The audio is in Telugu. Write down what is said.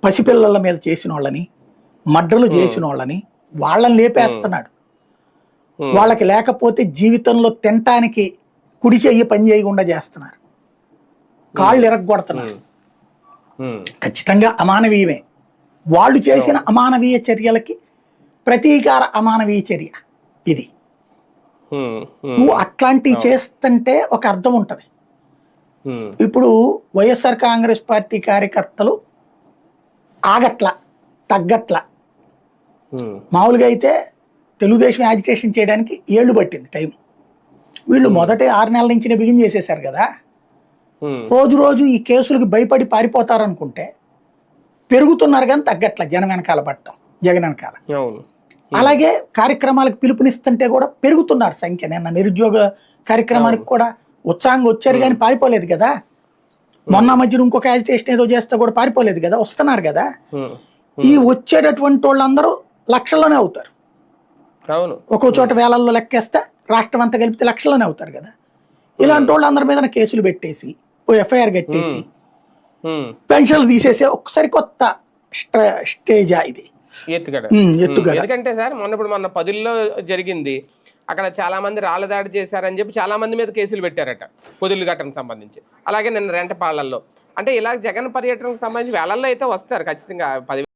పసిపిల్లల మీద చేసిన వాళ్ళని, మర్డర్లు చేసిన వాళ్ళని వాళ్ళని లేపేస్తున్నాడు. వాళ్ళకి లేకపోతే జీవితంలో తినటానికి కుడి చెయ్యి పని చేయకుండా చేస్తున్నారు, కాళ్ళు ఇరగొడుతున్నారు. ఖచ్చితంగా అమానవీయమే. వాళ్ళు చేసిన అమానవీయ చర్యలకి ప్రతీకార అమానవీయ చర్య ఇది. నువ్వు అట్లాంటివి చేస్తుంటే ఒక అర్థం ఉంటుంది. ఇప్పుడు వైఎస్ఆర్ కాంగ్రెస్ పార్టీ కార్యకర్తలు ఆగట్ల, తగ్గట్ల. మామూలుగా అయితే తెలుగుదేశం యాజిటేషన్ చేయడానికి ఏళ్ళు పట్టింది టైం. వీళ్ళు మొదటి 6 నెలల నుంచి బిగిన్ చేసేసారు కదా. రోజు రోజు ఈ కేసులకు భయపడి పారిపోతారు అనుకుంటే పెరుగుతున్నారు కానీ తగ్గట్ల జనం వెనకాల పట్టడం, జగన్ వెనకాల. అలాగే కార్యక్రమాలకు పిలుపునిస్తుంటే కూడా పెరుగుతున్నారు సంఖ్య. నిన్న నిరుద్యోగ కార్యక్రమానికి కూడా ఉత్సాహంగా వచ్చారు కానీ పారిపోలేదు కదా. మొన్న మధ్యన ఇంకొక యాజిటేషన్ ఏదో చేస్తే కూడా పారిపోలేదు కదా, వస్తున్నారు కదా. ఈ వచ్చేటటువంటి వాళ్ళందరూ లక్షల్లోనే అవుతారు. ఒక్కో చోట వేలల్లో లెక్కేస్తే రాష్ట్రం అంతా కలిపితే లక్షల్లోనే అవుతారు కదా. ఇలాంటి వాళ్ళందరి మీద కేసులు పెట్టేసి ఓ ఎఫ్ఐఆర్ కట్టేసి పెన్షన్లు తీసేసి ఒక్కసారి కొత్త స్టేజ్ ఇది ఎత్తుగడ. ఎందుకంటే సార్ మొన్న 10లో జరిగింది. అక్కడ చాలా మంది రాళ్ళ దాడి చేశారని చెప్పి చాలా మంది మీద కేసులు పెట్టారట పొదులు ఘటనకు సంబంధించి. అలాగే నిన్న రెంటపాళ్లలో. అంటే ఇలా జగన్ పర్యటనకు సంబంధించి వేలల్లో అయితే వస్తారు ఖచ్చితంగా. 10